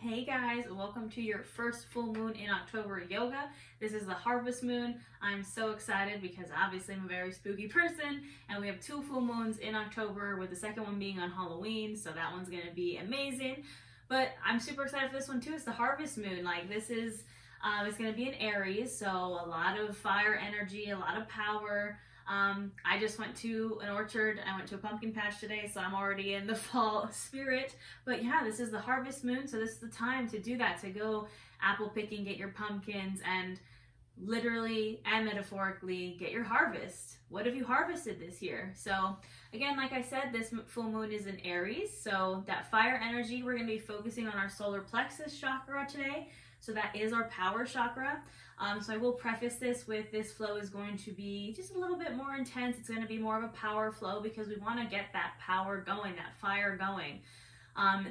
Hey guys, welcome to your first full moon in October yoga. This is the harvest moon. I'm so excited because obviously I'm a very spooky person and we have two full moons in October with the second one being on Halloween, so that one's going to be amazing. But I'm super excited for this one too. It's the harvest moon. It's going to be in Aries, so a lot of fire energy, a lot of power. I just went to an orchard. I went to a pumpkin patch today, so I'm already in the fall spirit. But yeah, this is the harvest moon, so this is the time to do that, to go apple picking, get your pumpkins, and literally and metaphorically get your harvest. What have you harvested this year? So again, like I said, this full moon is in Aries, so that fire energy, we're going to be focusing on our solar plexus chakra today. So that is our power chakra. So I will preface this with this flow is going to be just a little bit more intense. It's going to be more of a power flow because we want to get that power going, that fire going.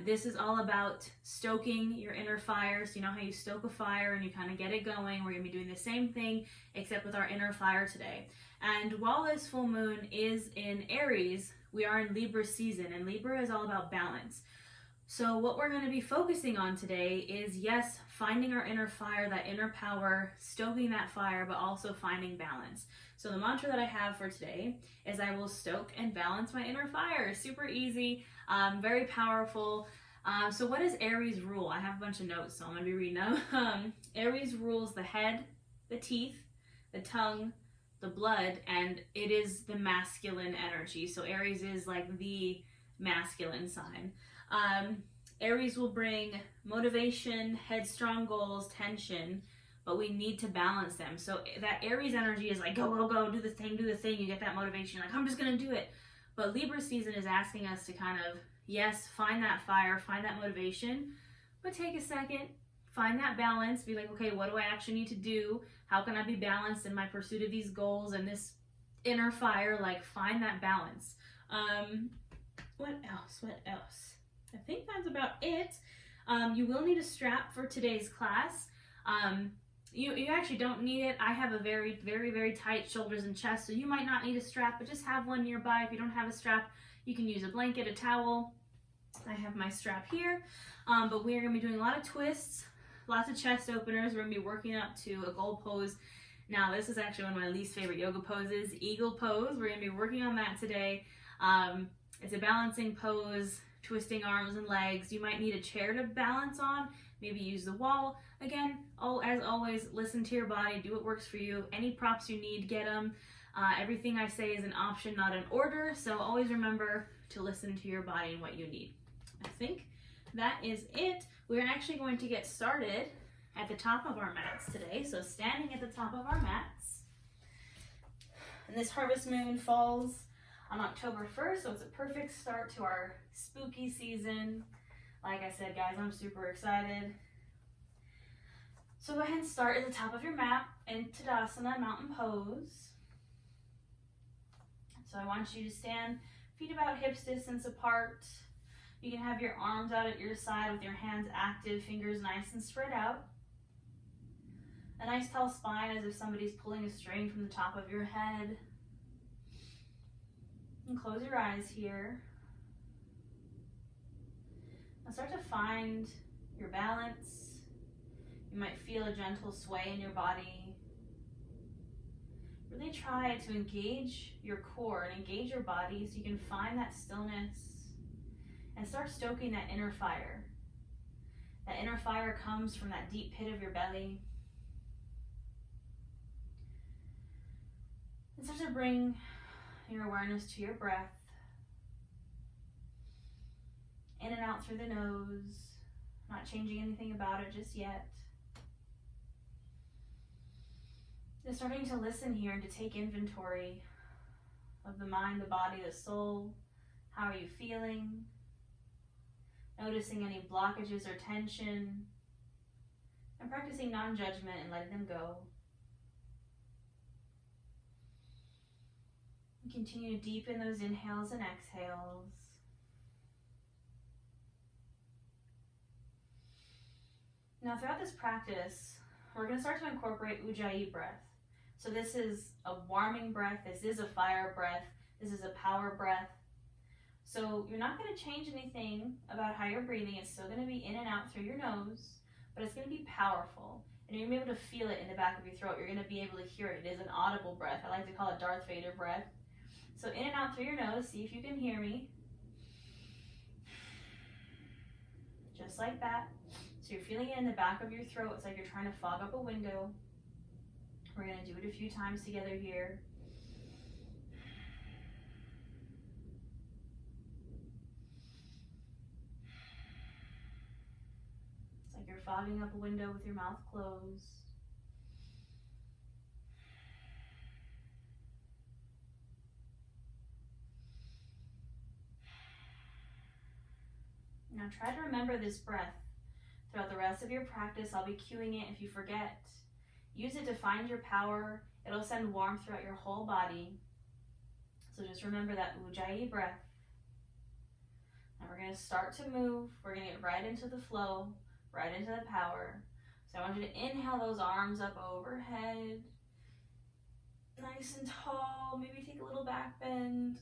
This is all about stoking your inner fire. So you know how you stoke a fire and you kind of get it going. We're going to be doing the same thing except with our inner fire today. And while this full moon is in Aries, we are in Libra season, and Libra is all about balance. So what we're going to be focusing on today is, yes, finding our inner fire, that inner power, stoking that fire, but also finding balance. So the mantra that I have for today is I will stoke and balance my inner fire. Super easy, very powerful. So what does Aries rule? I have a bunch of notes, so I'm going to be reading them. Aries rules the head, the teeth, the tongue, the blood, and it is the masculine energy. So Aries is like the masculine sign. Aries will bring motivation, headstrong goals, tension, but we need to balance them. So that Aries energy is like, go, go, go, do the thing. You get that motivation. You're like, I'm just going to do it. But Libra season is asking us to kind of, yes, find that fire, find that motivation, but take a second, find that balance, be like, okay, what do I actually need to do? How can I be balanced in my pursuit of these goals and this inner fire? Like, find that balance. What else? I think that's about it. You will need a strap for today's class. You actually don't need it. I have a very, very, very tight shoulders and chest, so you might not need a strap, but just have one nearby. If you don't have a strap, you can use a blanket, a towel. I have my strap here, but we are going to be doing a lot of twists, lots of chest openers. We're going to be working up to a goal pose. Now, this is actually one of my least favorite yoga poses, eagle pose. We're going to be working on that today. It's a balancing pose, twisting arms and legs. You might need a chair to balance on, maybe use the wall. Again, as always, listen to your body, do what works for you. Any props you need, get them. Everything I say is an option, not an order, so always remember to listen to your body and what you need. I think that is it. We're actually going to get started at the top of our mats today, so standing at the top of our mats. And this harvest moon falls on October 1st, so it's a perfect start to our spooky season. Like I said, guys, I'm super excited. So go ahead and start at the top of your mat in Tadasana, mountain pose. So I want you to stand feet about hips distance apart. You can have your arms out at your side with your hands active, fingers nice and spread out. A nice tall spine as if somebody's pulling a string from the top of your head. And close your eyes here. Now start to find your balance. You might feel a gentle sway in your body. Really try to engage your core and engage your body so you can find that stillness and start stoking that inner fire. That inner fire comes from that deep pit of your belly. And start to bring your awareness to your breath. In and out through the nose. Not changing anything about it just yet. Just starting to listen here and to take inventory of the mind, the body, the soul. How are you feeling? Noticing any blockages or tension. And practicing non-judgment and letting them go. Continue to deepen those inhales and exhales. Now throughout this practice, we're going to start to incorporate Ujjayi breath. So this is a warming breath, this is a fire breath, this is a power breath. So you're not going to change anything about how you're breathing. It's still going to be in and out through your nose, but it's going to be powerful. And you're going to be able to feel it in the back of your throat. You're going to be able to hear it. It is an audible breath. I like to call it Darth Vader breath. So in and out through your nose. See if you can hear me. Just like that. So you're feeling it in the back of your throat. It's like you're trying to fog up a window. We're going to do it a few times together here. It's like you're fogging up a window with your mouth closed. Now try to remember this breath. Throughout the rest of your practice, I'll be cueing it if you forget. Use it to find your power. It'll send warmth throughout your whole body. So just remember that Ujjayi breath. And we're going to start to move. We're going to get right into the flow, right into the power. So I want you to inhale those arms up overhead. Nice and tall. Maybe take a little back bend.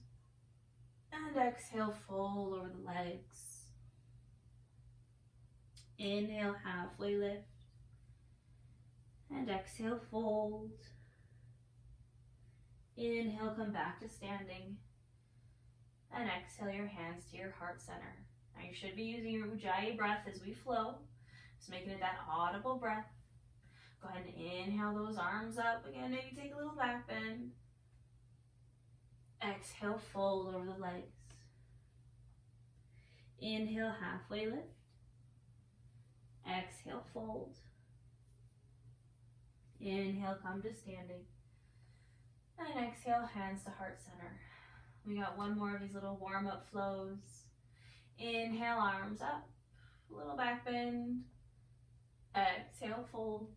And exhale, fold over the legs. Inhale, halfway lift. And exhale, fold. Inhale, come back to standing. And exhale your hands to your heart center. Now you should be using your Ujjayi breath as we flow. Just making it that audible breath. Go ahead and inhale those arms up. Again, maybe take a little back bend. Exhale, fold over the legs. Inhale, halfway lift. Exhale, fold. Inhale, come to standing. And exhale, hands to heart center. We got one more of these little warm-up flows. Inhale, arms up. A little back bend. Exhale, fold.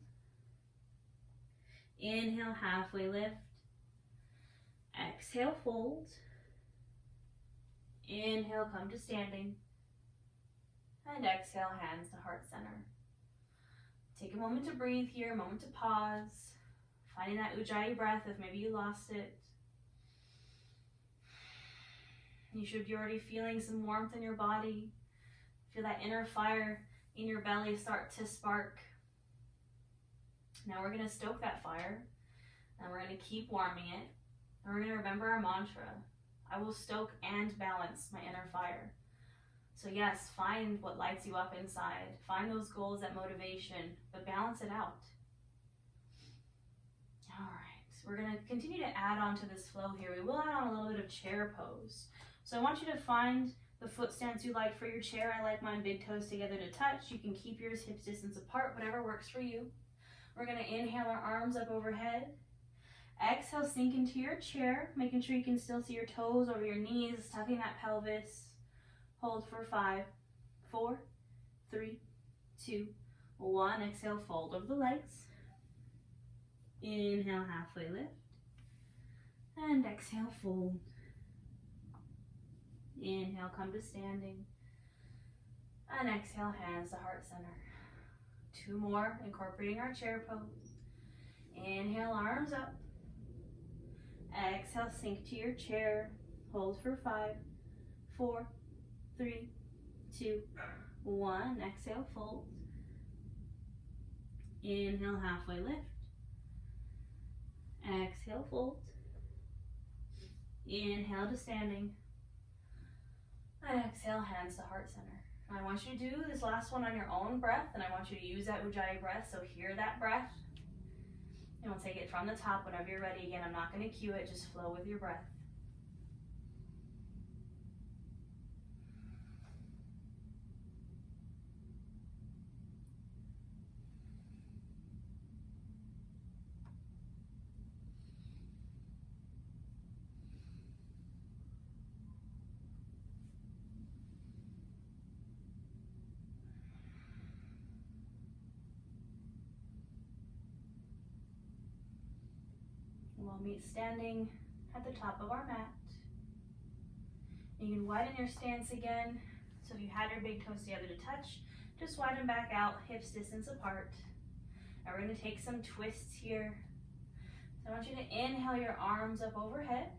Inhale, halfway lift. Exhale, fold. Inhale, come to standing. And exhale, hands to heart center. Take a moment to breathe here, a moment to pause. Finding that Ujjayi breath if maybe you lost it. You should be already feeling some warmth in your body. Feel that inner fire in your belly start to spark. Now we're going to stoke that fire. And we're going to keep warming it. And we're going to remember our mantra. I will stoke and balance my inner fire. So yes, find what lights you up inside. Find those goals, that motivation, but balance it out. All right, we're going to continue to add on to this flow here. We will add on a little bit of chair pose. So I want you to find the foot stance you like for your chair. I like mine big toes together to touch. You can keep yours hips distance apart, whatever works for you. We're going to inhale our arms up overhead. Exhale, sink into your chair, making sure you can still see your toes over your knees, tucking that pelvis. Hold for 5, 4, 3, 2, 1. Exhale, fold over the legs. Inhale, halfway lift. And exhale, fold. Inhale, come to standing. And exhale, hands to heart center. 2 more, incorporating our chair pose. Inhale, arms up. Exhale, sink to your chair. Hold for 5, 4, 3, 2, 1. Exhale, fold. Inhale, halfway lift. Exhale, fold. Inhale to standing. And exhale, hands to heart center. I want you to do this last one on your own breath, and I want you to use that Ujjayi breath, so hear that breath. And we'll take it from the top whenever you're ready. Again, I'm not going to cue it, just flow with your breath. We'll meet standing at the top of our mat. You can widen your stance again. So if you had your big toes together to touch, just widen back out, hips distance apart. And we're going to take some twists here. So I want you to inhale your arms up overhead.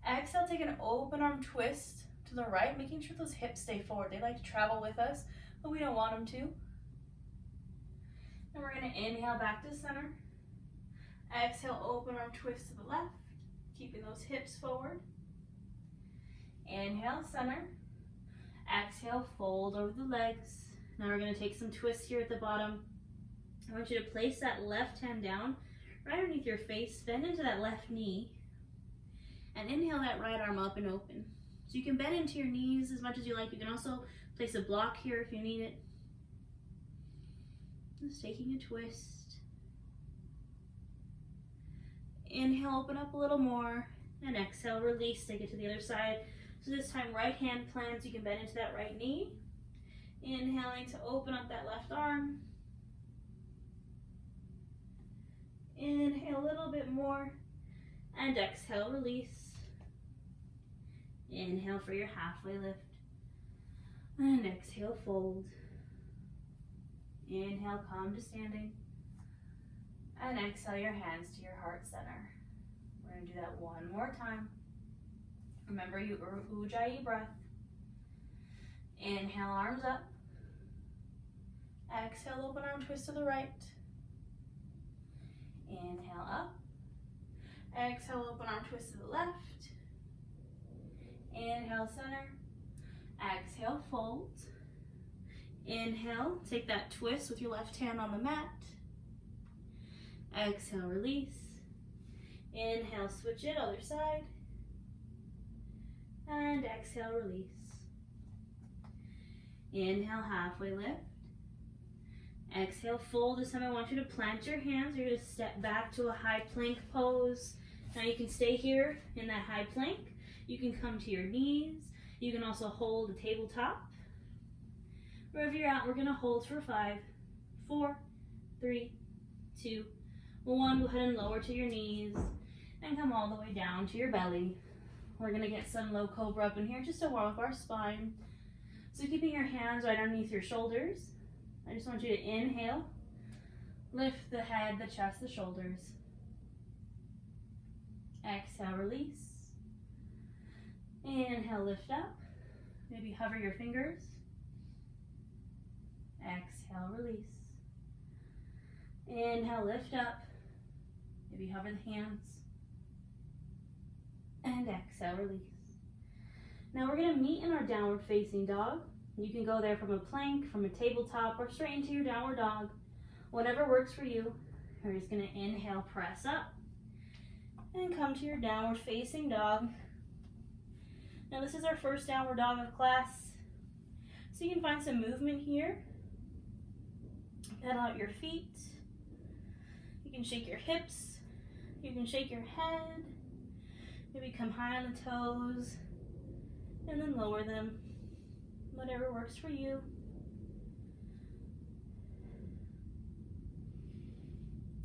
Exhale, take an open arm twist to the right, making sure those hips stay forward. They like to travel with us, but we don't want them to. And we're gonna inhale back to center. Exhale, open arm twist to the left, keeping those hips forward. Inhale, center. Exhale, fold over the legs. Now we're gonna take some twists here at the bottom. I want you to place that left hand down right underneath your face, bend into that left knee, and inhale that right arm up and open. So you can bend into your knees as much as you like. You can also place a block here if you need it. Just taking a twist. Inhale, open up a little more, and exhale, release, take it to the other side. So this time, right hand plants, you can bend into that right knee. Inhaling to open up that left arm. Inhale a little bit more, and exhale, release. Inhale for your halfway lift, and exhale, fold. Inhale, come to standing, and exhale your hands to your heart center. We're going to do that one more time. Remember your Ujjayi breath. Inhale, arms up. Exhale, open arm twist to the right. Inhale, up. Exhale, open arm twist to the left. Inhale, center. Exhale, fold. Inhale, take that twist with your left hand on the mat. Exhale, release. Inhale, switch it, other side. And exhale, release. Inhale, halfway lift. Exhale, fold. This time I want you to plant your hands. You're going to step back to a high plank pose. Now you can stay here in that high plank. You can come to your knees. You can also hold the tabletop. Wherever you're at, we're going to hold for 5, 4, 3, 2, 1. Go ahead and lower to your knees and come all the way down to your belly. We're going to get some low cobra up in here just to warm up our spine. So keeping your hands right underneath your shoulders. I just want you to inhale, lift the head, the chest, the shoulders. Exhale, release. Inhale, lift up. Maybe hover your fingers. Exhale, release. Inhale, lift up. Maybe hover the hands. And exhale, release. Now we're going to meet in our downward facing dog. You can go there from a plank, from a tabletop, or straight into your downward dog. Whatever works for you. We're just going to inhale, press up, and come to your downward facing dog. Now this is our first downward dog of class. So you can find some movement here. Pedal out your feet. You can shake your hips. You can shake your head. Maybe come high on the toes and then lower them. Whatever works for you.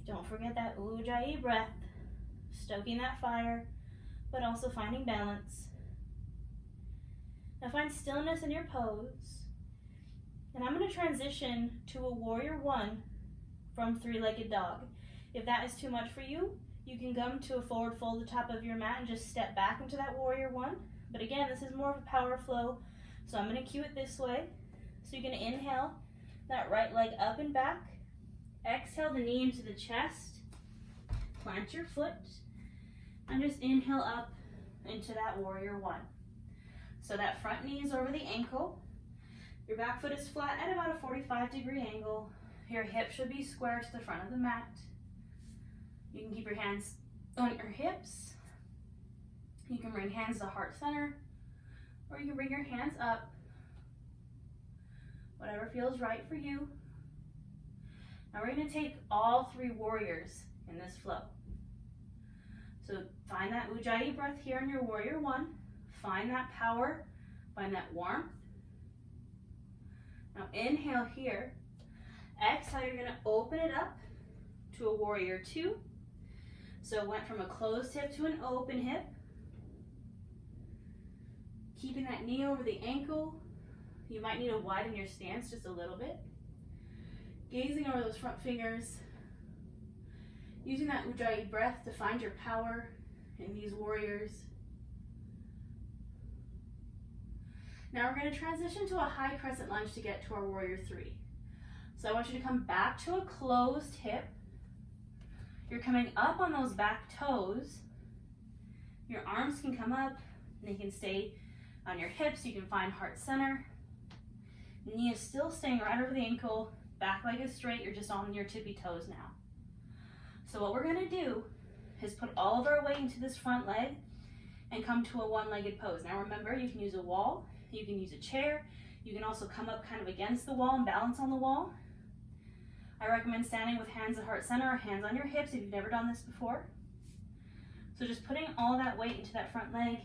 Don't forget that Ujjayi breath, stoking that fire, but also finding balance. Now find stillness in your pose. And I'm going to transition to a warrior 1 from 3-legged dog. If that is too much for you, you can come to a forward fold at the top of your mat and just step back into that warrior 1. But again, this is more of a power flow, so I'm going to cue it this way. So you're going to inhale that right leg up and back. Exhale the knee into the chest. Plant your foot. And just inhale up into that warrior 1. So that front knee is over the ankle. Your back foot is flat at about a 45-degree angle. Your hip should be square to the front of the mat. You can keep your hands on your hips. You can bring hands to heart center, or you can bring your hands up. Whatever feels right for you. Now we're going to take all 3 warriors in this flow. So find that Ujjayi breath here in your warrior 1. Find that power, find that warmth. Now inhale here. Exhale, you're going to open it up to a warrior 2. So it went from a closed hip to an open hip. Keeping that knee over the ankle. You might need to widen your stance just a little bit. Gazing over those front fingers. Using that Ujjayi breath to find your power in these warriors. Now we're going to transition to a high crescent lunge to get to our warrior three. So I want you to come back to a closed hip. You're coming up on those back toes. Your arms can come up and they can stay on your hips. You can find heart center. Knee is still staying right over the ankle. Back leg is straight. You're just on your tippy toes now. So what we're going to do is put all of our weight into this front leg and come to a one-legged pose. Now remember, you can use a wall, you can use a chair, you can also come up kind of against the wall and balance on the wall. I recommend standing with hands at heart center or hands on your hips if you've never done this before. So just putting all that weight into that front leg,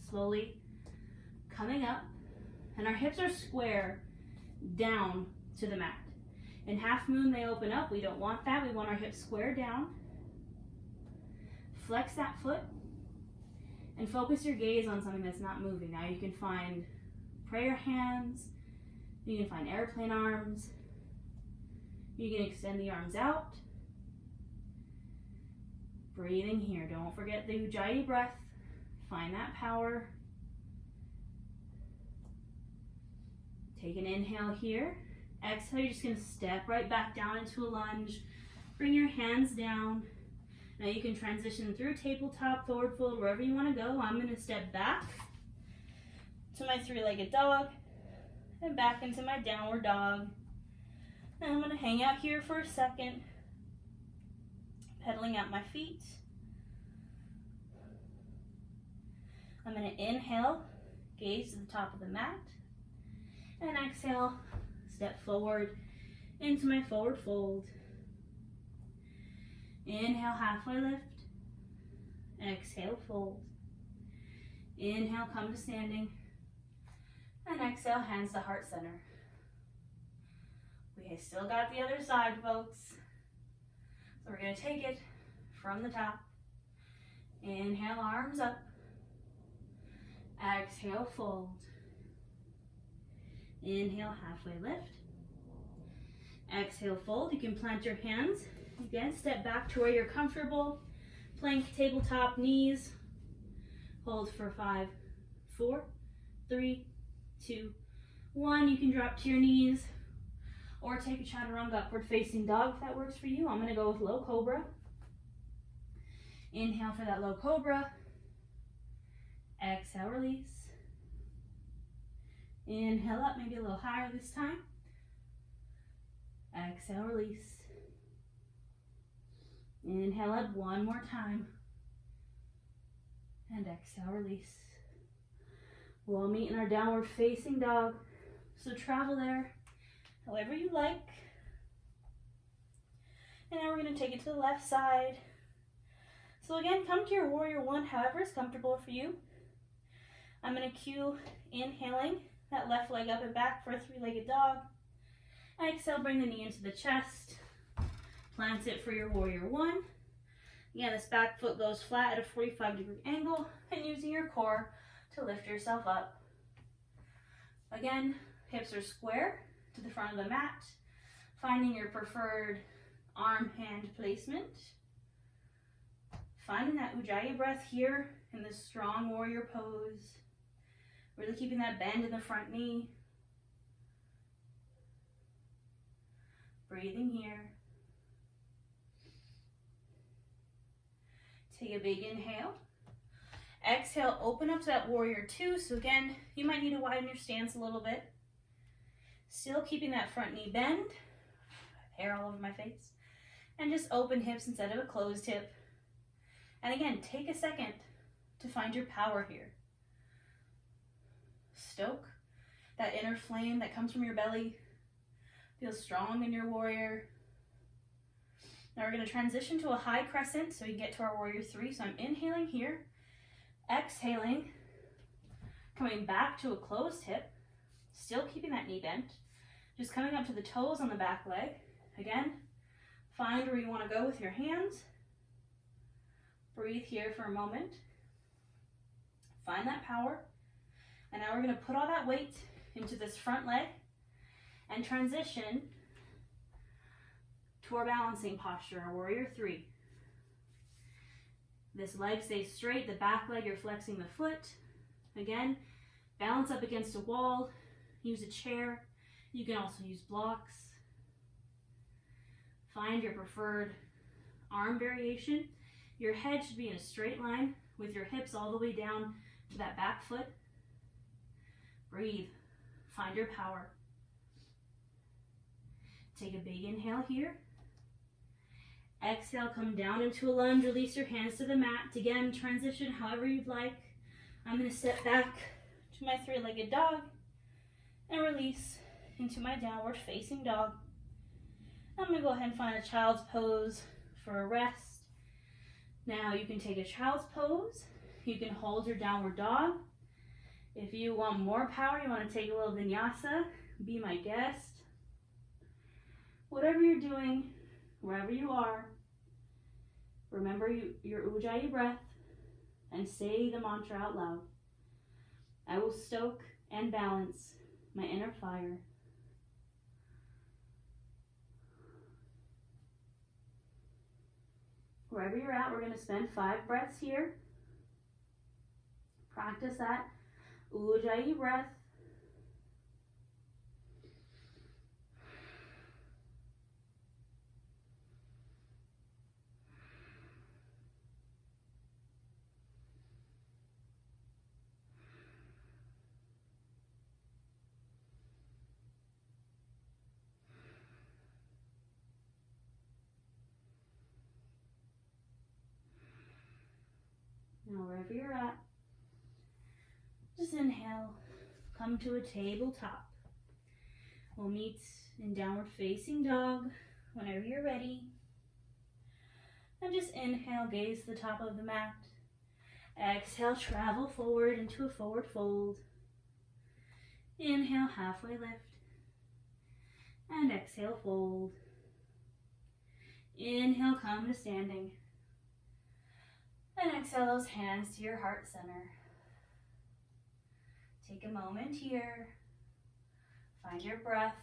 slowly coming up, and our hips are square down to the mat. In half moon, they open up. We don't want that. We want our hips square down. Flex that foot and focus your gaze on something that's not moving. Now you can find prayer hands, you can find airplane arms, you can extend the arms out. Breathing here. Don't forget the Ujjayi breath. Find that power. Take an inhale here. Exhale, you're just going to step right back down into a lunge. Bring your hands down. Now you can transition through tabletop, forward fold, wherever you want to go. I'm going to step back to my three-legged dog and back into my downward dog. And I'm going to hang out here for a second, pedaling out my feet. I'm going to inhale, gaze to the top of the mat, and exhale, step forward into my forward fold. Inhale, halfway lift. Exhale, fold. Inhale, come to standing. And exhale, hands to heart center. We still got the other side, folks. So we're going to take it from the top. Inhale, arms up. Exhale, fold. Inhale, halfway lift. Exhale, fold. You can plant your hands. Again, step back to where you're comfortable. Plank, tabletop, knees. Hold for 5, 4, 3, 2, 1. You can drop to your knees or take a chaturanga, upward facing dog if that works for you. I'm going to go with low cobra. Inhale for that low cobra. Exhale, release. Inhale up, maybe a little higher this time. Exhale, release. Inhale up one more time. And exhale, release. We'll meet in our downward facing dog. So travel there however you like. And now we're going to take it to the left side. So again, come to your warrior one, however is comfortable for you. I'm going to cue inhaling that left leg up and back for a three-legged dog. Exhale, bring the knee into the chest. Plant it for your warrior one. Again, this back foot goes flat at a 45-degree angle and using your core to lift yourself up. Again, hips are square to the front of the mat, finding your preferred arm-hand placement. Finding that Ujjayi breath here in this strong warrior pose. Really keeping that bend in the front knee. Breathing here. Take a big inhale. Exhale, open up to that warrior two. So again, you might need to widen your stance a little bit. Still keeping that front knee bend. Hair all over my face. And just open hips instead of a closed hip. And again, take a second to find your power here. Stoke, that inner flame that comes from your belly. Feel strong in your warrior. Now we're going to transition to a high crescent so we can get to our warrior three. So I'm inhaling here, exhaling, coming back to a closed hip, still keeping that knee bent, just coming up to the toes on the back leg. Again, find where you want to go with your hands. Breathe here for a moment. Find that power. And now we're going to put all that weight into this front leg and transition to our balancing posture, our warrior three. This leg stays straight, the back leg, you're flexing the foot. Again, Balance up against a wall, use a chair. You can also use blocks. Find your preferred arm variation. Your head should be in a straight line with your hips all the way down to that back foot. Breathe. Find your power. Take a big inhale here. Exhale, come down into a lunge. Release your hands to the mat. Again, transition however you'd like. I'm going to step back to my three-legged dog and release into my downward facing dog. I'm going to go ahead and find a child's pose for a rest. Now you can take a child's pose. You can hold your downward dog. If you want more power, you want to take a little vinyasa, be my guest. Whatever you're doing, wherever you are, remember your Ujjayi breath and say the mantra out loud. I will stoke and balance my inner fire. Wherever you're at, we're going to spend 5 breaths here. Practice that Ujjayi breath. Now, wherever you're at, just inhale, come to a tabletop. We'll meet in downward facing dog whenever you're ready. And just inhale, gaze to the top of the mat. Exhale, travel forward into a forward fold. Inhale, halfway lift. And exhale, fold. Inhale, come to standing. And exhale those hands to your heart center. Take a moment here. Find your breath.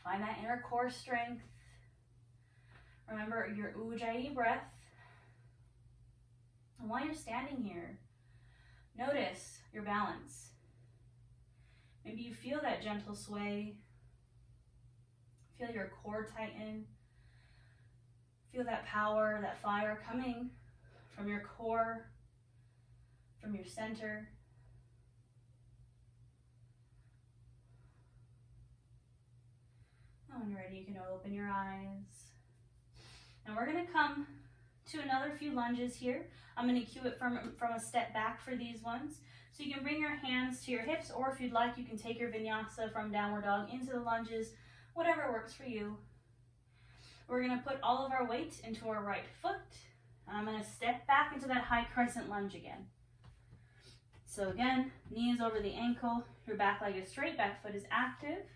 Find that inner core strength. Remember your Ujjayi breath. And while you're standing here, notice your balance. Maybe you feel that gentle sway. Feel your core tighten. Feel that power, that fire coming from your core, from your center. And when you're ready, you can open your eyes. And we're going to come to another few lunges here. I'm going to cue it from a step back for these ones. So you can bring your hands to your hips, or if you'd like, you can take your vinyasa from downward dog into the lunges, whatever works for you. We're going to put all of our weight into our right foot. I'm going to step back into that high crescent lunge again. So again, knees over the ankle, your back leg is straight, back foot is active.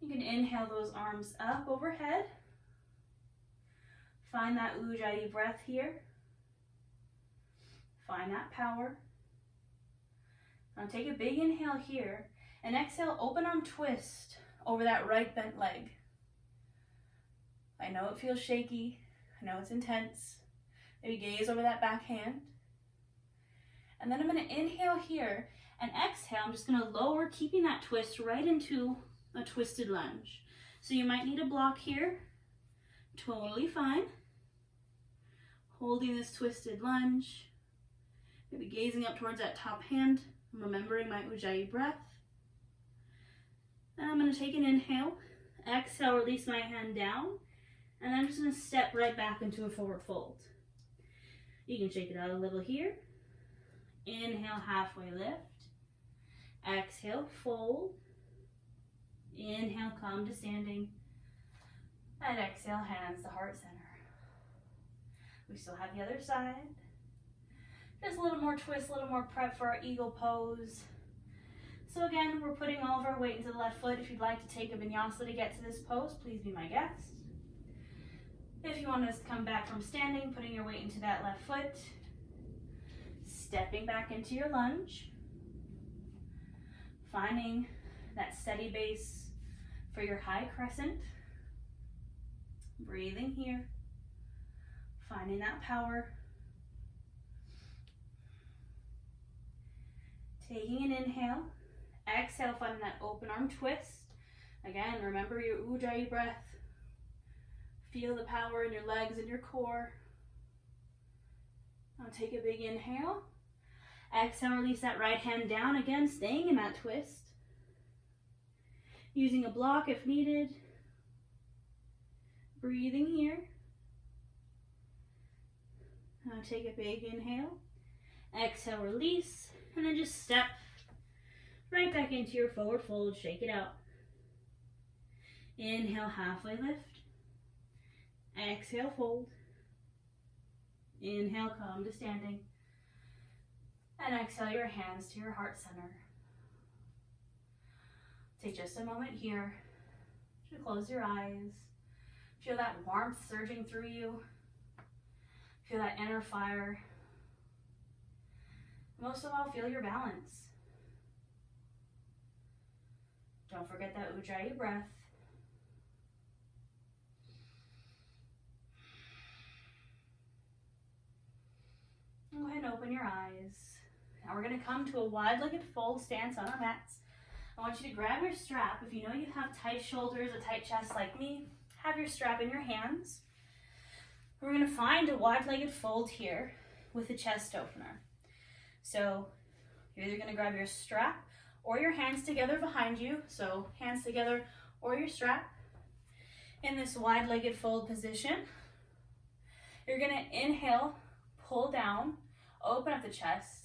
You can inhale those arms up overhead. Find that Ujjayi breath here. Find that power. Now take a big inhale here, and exhale, open arm twist over that right bent leg. I know it feels shaky. I know it's intense. Maybe gaze over that back hand. And then I'm going to inhale here, and exhale, I'm just going to lower, keeping that twist right into a twisted lunge. So you might need a block here. Totally fine. Holding this twisted lunge. Maybe gazing up towards that top hand. I'm remembering my Ujjayi breath. And I'm going to take an inhale. Exhale, release my hand down. And I'm just going to step right back into a forward fold. You can shake it out a little here. Inhale, halfway lift. Exhale, fold. Inhale, come to standing. And exhale, hands to heart center. We still have the other side. Just a little more twist, a little more prep for our eagle pose. So again, we're putting all of our weight into the left foot. If you'd like to take a vinyasa to get to this pose, please be my guest. If you want to come back from standing, putting your weight into that left foot, stepping back into your lunge, finding that steady base for your high crescent, breathing here, finding that power. Taking an inhale. Exhale, finding that open arm twist. Again, remember your Ujjayi breath. Feel the power in your legs and your core. Now take a big inhale. Exhale, release that right hand down. Again, staying in that twist. Using a block if needed. Breathing here. Now take a big inhale. Exhale, release. And then just step right back into your forward fold. Shake it out. Inhale, halfway lift. Exhale, fold. Inhale, come to standing. And exhale your hands to your heart center. Take just a moment here to close your eyes. Feel that warmth surging through you. Feel that inner fire. Most of all, feel your balance. Don't forget that Ujjayi breath. Go ahead and open your eyes. Now we're going to come to a wide-legged fold stance on our mats. I want you to grab your strap. If you know you have tight shoulders, a tight chest like me, have your strap in your hands. We're going to find a wide-legged fold here with a chest opener. So you're either going to grab your strap or your hands together behind you. So hands together or your strap in this wide-legged fold position. You're going to inhale, pull down, open up the chest,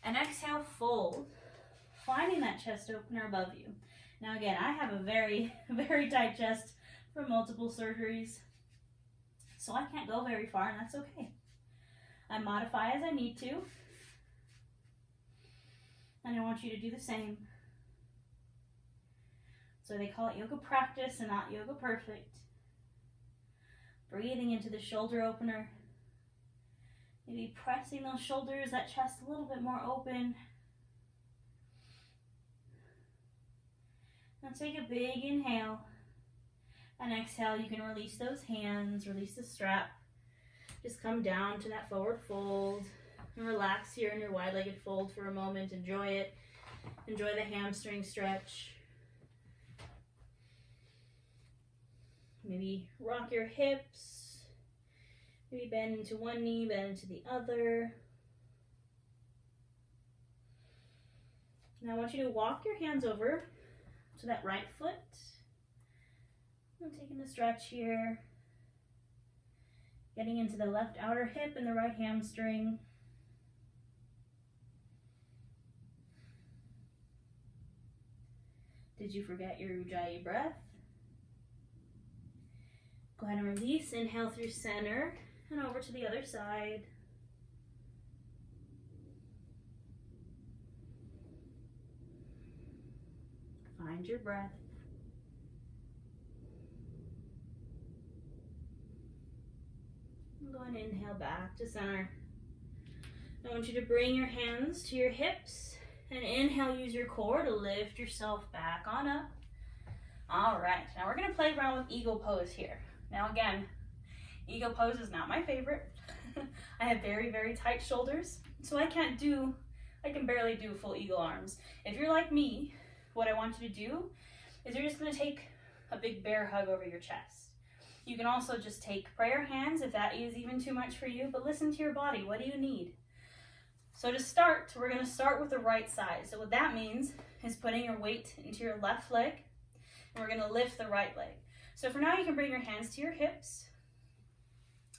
and exhale, fold, finding that chest opener above you. Now again, I have a very, very tight chest from multiple surgeries, so I can't go very far, and that's okay. I modify as I need to, and I want you to do the same. So they call it yoga practice and not yoga perfect. Breathing into the shoulder opener. Maybe pressing those shoulders, that chest a little bit more open. Now take a big inhale. And exhale, you can release those hands, release the strap. Just come down to that forward fold. And relax here in your wide-legged fold for a moment. Enjoy it. Enjoy the hamstring stretch. Maybe rock your hips. Maybe bend into one knee, bend into the other. Now I want you to walk your hands over to that right foot. I'm taking a stretch here. Getting into the left outer hip and the right hamstring. Did you forget your Ujjayi breath? Go ahead and release. Inhale through center and over to the other side. Find your breath. Go and inhale back to center. I want you to bring your hands to your hips and inhale, use your core to lift yourself back on up. All right, now we're gonna play around with eagle pose here. Now again, eagle pose is not my favorite. I have very, very tight shoulders, so I can barely do full eagle arms. If you're like me, what I want you to do is you're just gonna take a big bear hug over your chest. You can also just take prayer hands if that is even too much for you, but listen to your body. What do you need? So to start, we're going to start with the right side. So what that means is putting your weight into your left leg, and we're going to lift the right leg. So for now, you can bring your hands to your hips.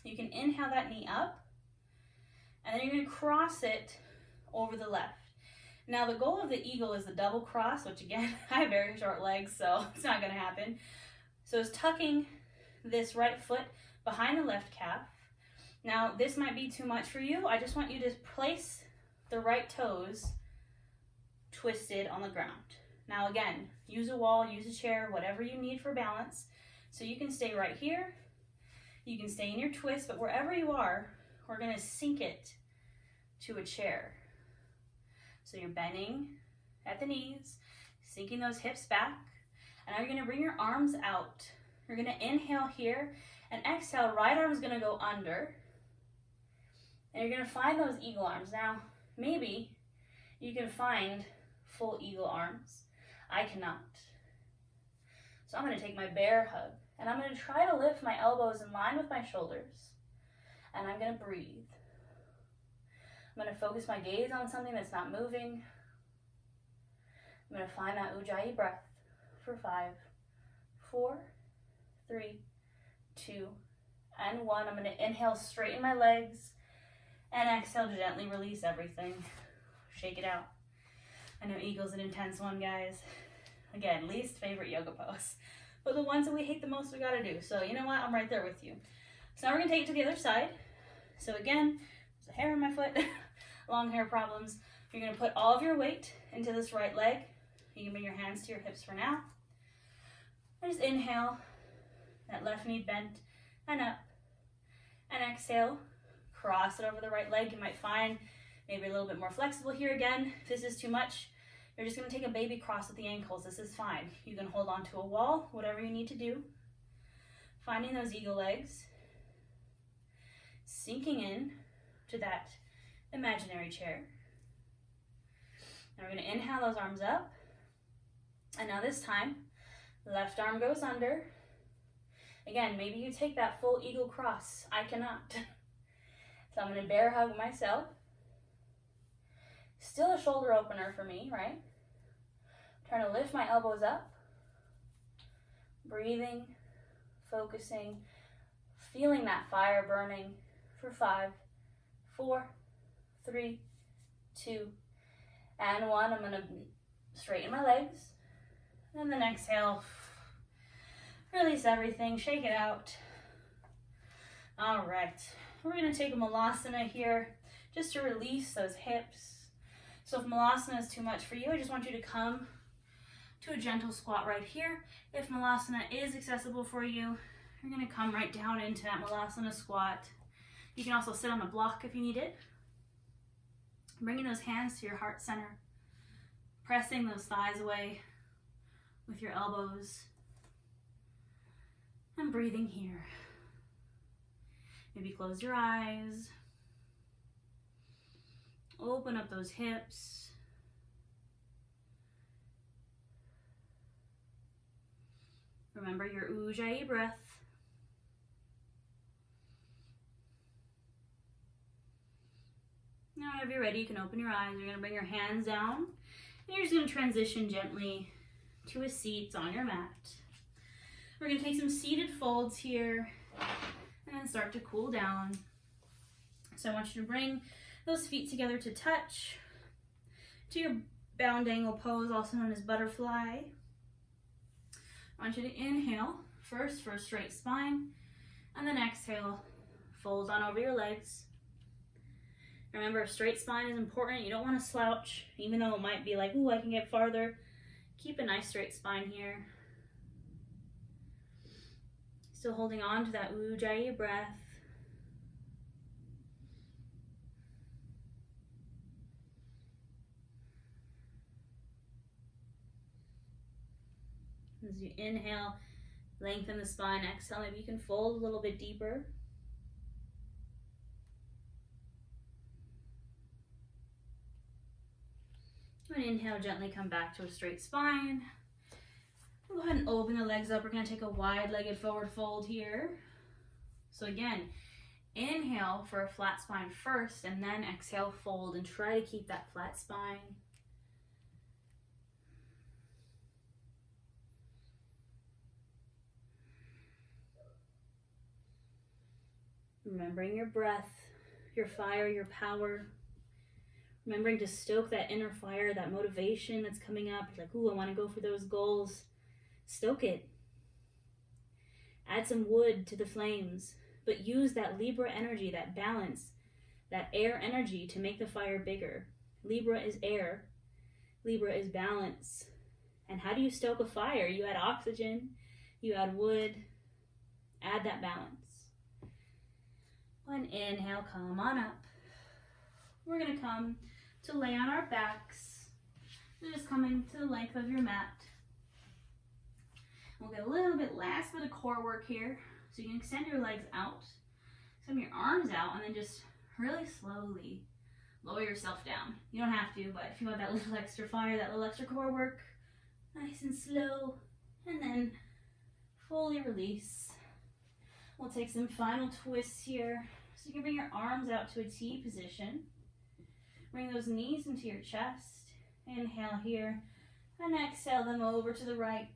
You can inhale that knee up, and then you're going to cross it over the left. Now the goal of the eagle is the double cross, which again, I have very short legs, so it's not going to happen. So it's tucking this right foot behind the left calf. Now this might be too much for you. I just want you to place the right toes twisted on the ground. Now again, use a wall, use a chair, whatever you need for balance. So you can stay right here. You can stay in your twist, but wherever you are, we're gonna sink it to a chair. So you're bending at the knees, sinking those hips back, and now you're gonna bring your arms out. You're gonna inhale here and exhale, right arm is gonna go under. And you're gonna find those eagle arms. Now, maybe You can find full eagle arms. I cannot. So I'm going to take my bear hug, and I'm going to try to lift my elbows in line with my shoulders, and I'm going to breathe. I'm going to focus my gaze on something that's not moving. I'm going to find that Ujjayi breath for 5, 4, 3, 2, and 1. I'm going to inhale, straighten my legs, and exhale, gently release everything. Shake it out. I know eagle's an intense one, guys. Again, least favorite yoga pose. But the ones that we hate the most, we gotta do. So you know what? I'm right there with you. So now we're gonna take it to the other side. So again, there's a hair in my foot, long hair problems. You're gonna put all of your weight into this right leg. You can bring your hands to your hips for now. And just inhale, that left knee bent and up. And exhale, cross it over the right leg. You might find maybe a little bit more flexible here again. If this is too much, you're just gonna take a baby cross at the ankles. This is fine. You can hold on to a wall, whatever you need to do. Finding those eagle legs. Sinking in to that imaginary chair. Now we're gonna inhale those arms up. And now this time, left arm goes under. Again, maybe you take that full eagle cross. I cannot. So I'm gonna bear hug myself. Still a shoulder opener for me, right? Trying to lift my elbows up. Breathing, focusing, feeling that fire burning for 5, 4, 3, 2, and 1. I'm gonna straighten my legs. And then exhale, release everything, shake it out. All right, we're gonna take a Malasana here just to release those hips. So if Malasana is too much for you, I just want you to come to a gentle squat right here. If Malasana is accessible for you, you're gonna come right down into that Malasana squat. You can also sit on a block if you need it. Bringing those hands to your heart center, pressing those thighs away with your elbows, and breathing here. Maybe close your eyes. Open up those hips. Remember your Ujjayi breath. Now whenever you're ready, you can open your eyes. You're going to bring your hands down. And you're just going to transition gently to a seat on your mat. We're going to take some seated folds here and then start to cool down. So I want you to bring those feet together to touch, to your bound angle pose, also known as butterfly. I want you to inhale first for a straight spine, and then exhale, fold on over your legs. Remember, a straight spine is important. You don't want to slouch, even though it might be like, ooh, I can get farther. Keep a nice straight spine here. Still holding on to that Ujjayi breath. As you inhale, lengthen the spine. Exhale, maybe you can fold a little bit deeper. And inhale, gently come back to a straight spine. Go ahead and open the legs up. We're going to take a wide-legged forward fold here. So again, inhale for a flat spine first, and then exhale, fold, and try to keep that flat spine. Remembering your breath, your fire, your power. Remembering to stoke that inner fire, that motivation that's coming up. Like, ooh, I want to go for those goals. Stoke it. Add some wood to the flames, but use that Libra energy, that balance, that air energy to make the fire bigger. Libra is air. Libra is balance. And how do you stoke a fire? You add oxygen, you add wood, add that balance. One inhale, come on up. We're going to come to lay on our backs. So just coming to the length of your mat. We'll get a little bit last bit of core work here. So you can extend your legs out, extend your arms out, and then just really slowly lower yourself down. You don't have to, but if you want that little extra fire, that little extra core work, nice and slow, and then fully release. We'll take some final twists here. So you can bring your arms out to a T position. Bring those knees into your chest. Inhale here, and exhale them over to the right.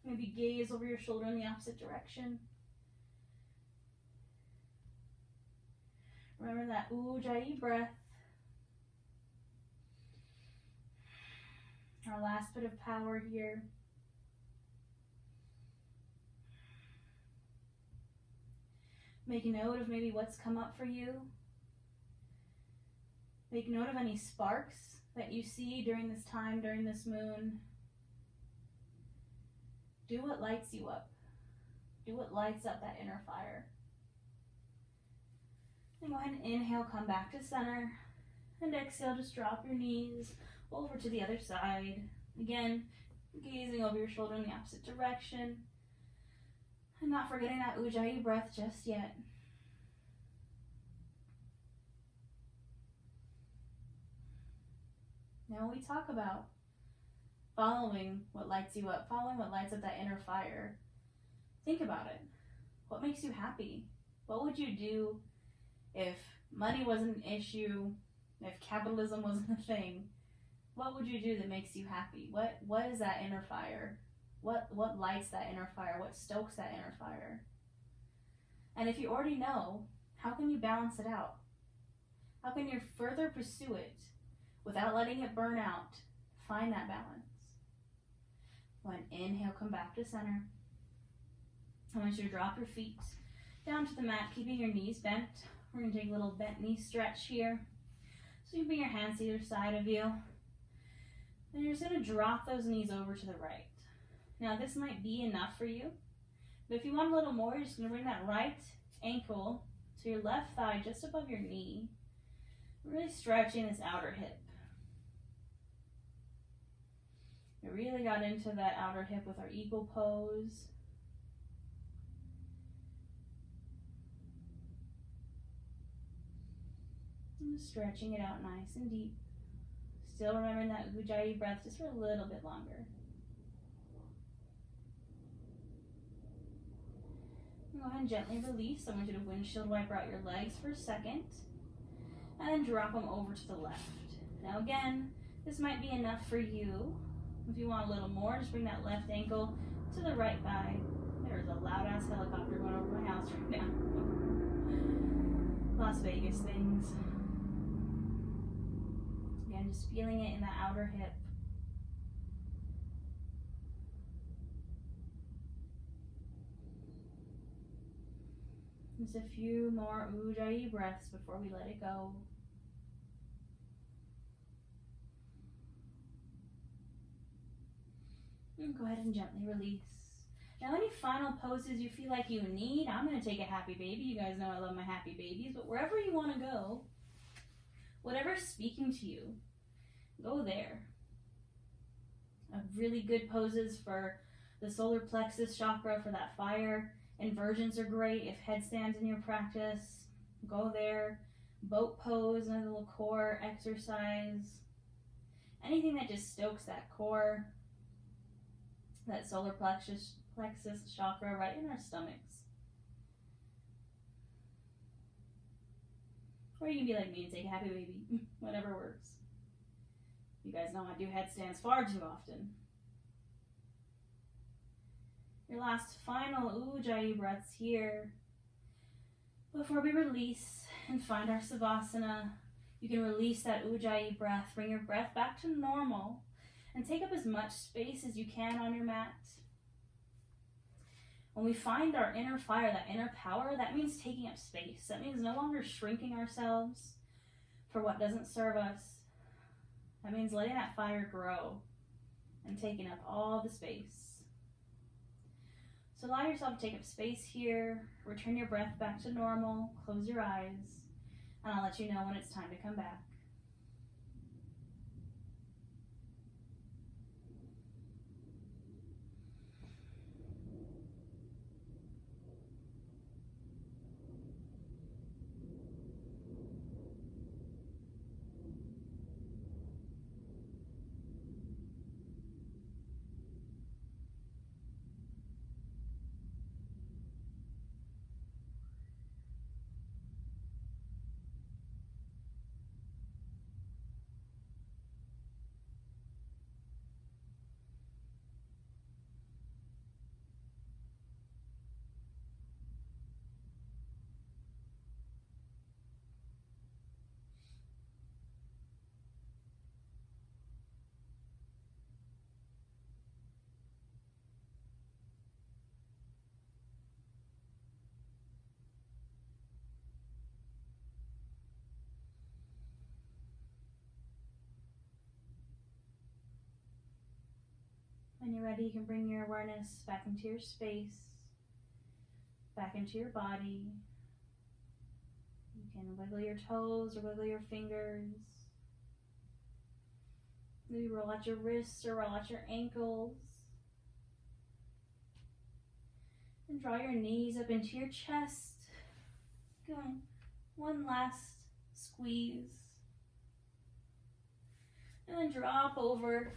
Maybe gaze over your shoulder in the opposite direction. Remember that Ujjayi breath. Our last bit of power here. Make note of maybe what's come up for you. Make note of any sparks that you see during this time, during this moon. Do what lights you up. Do what lights up that inner fire. And go ahead and inhale, come back to center. And exhale, just drop your knees over to the other side. Again, gazing over your shoulder in the opposite direction. And not forgetting that Ujjayi breath just yet. Now we talk about following what lights you up, following what lights up that inner fire. Think about it. What makes you happy? What would you do if money wasn't an issue, if capitalism wasn't a thing? What would you do that makes you happy? What is that inner fire? What lights that inner fire? What stokes that inner fire? And if you already know, how can you balance it out? How can you further pursue it without letting it burn out? Find that balance. When inhale, come back to center. I want you to drop your feet down to the mat, keeping your knees bent. We're going to take a little bent knee stretch here. So you bring your hands to either side of you. And you're just going to drop those knees over to the right. Now this might be enough for you, but if you want a little more, you're just going to bring that right ankle to your left thigh just above your knee. Really stretching this outer hip. We really got into that outer hip with our eagle pose. And stretching it out nice and deep. Still remembering that Ujjayi breath just for a little bit longer. Go ahead and gently release. I want you to windshield wiper out your legs for a second. And then drop them over to the left. Now again, this might be enough for you. If you want a little more, just bring that left ankle to the right thigh. There's a loud ass helicopter going over my house right now. Las Vegas things. Again, just feeling it in the outer hip. Just a few more Ujjayi breaths before we let it go. And go ahead and gently release. Now any final poses you feel like you need, I'm going to take a happy baby. You guys know I love my happy babies, but wherever you want to go, whatever's speaking to you, go there. Really good poses for the solar plexus chakra, for that fire. Inversions are great if headstands in your practice. Go there. Boat pose, another little core exercise. Anything that just stokes that core, that solar plexus chakra right in our stomachs. Or you can be like me and take a happy baby. Whatever works. You guys know I do headstands far too often. Your last final Ujjayi breaths here. Before we release and find our Savasana, you can release that Ujjayi breath. Bring your breath back to normal and take up as much space as you can on your mat. When we find our inner fire, that inner power, that means taking up space. That means no longer shrinking ourselves for what doesn't serve us. That means letting that fire grow and taking up all the space. So allow yourself to take up space here. Return your breath back to normal. Close your eyes. And I'll let you know when it's time to come back. When you're ready, you can bring your awareness back into your space, back into your body. You can wiggle your toes or wiggle your fingers. Maybe roll out your wrists or roll out your ankles. And draw your knees up into your chest. Going one last squeeze. And then drop over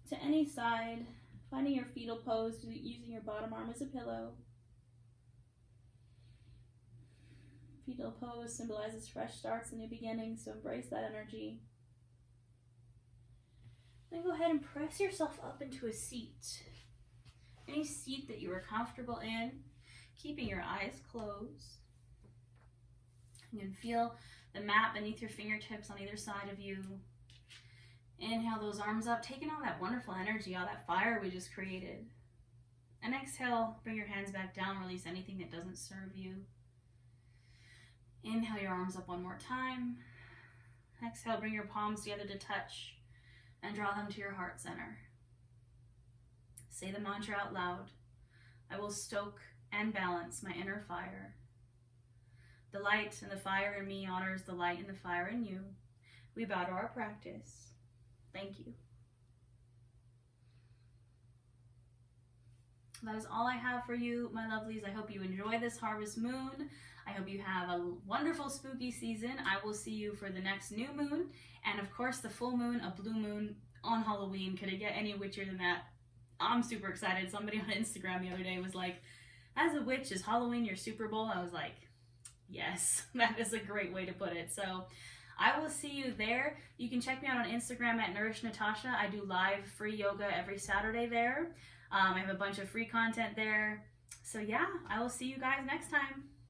to any side, finding your fetal pose using your bottom arm as a pillow. Fetal pose symbolizes fresh starts and new beginnings, so embrace that energy. Then go ahead and press yourself up into a seat. Any seat that you are comfortable in, keeping your eyes closed. You can feel the mat beneath your fingertips on either side of you. Inhale those arms up, taking all that wonderful energy, all that fire we just created. And exhale, bring your hands back down, release anything that doesn't serve you. Inhale your arms up one more time. Exhale, bring your palms together to touch and draw them to your heart center. Say the mantra out loud. I will stoke and balance my inner fire. The light and the fire in me honors the light and the fire in you. We bow to our practice. Thank you. That is all I have for you, my lovelies. I hope you enjoy this harvest moon. I hope you have a wonderful spooky season. I will see you for the next new moon. And of course, the full moon, a blue moon on Halloween. Could it get any witchier than that? I'm super excited. Somebody on Instagram the other day was like, as a witch, is Halloween your Super Bowl? I was like, yes, that is a great way to put it. So I will see you there. You can check me out on Instagram at Nourish Natasha. I do live free yoga every Saturday there. I have a bunch of free content there. So yeah, I will see you guys next time.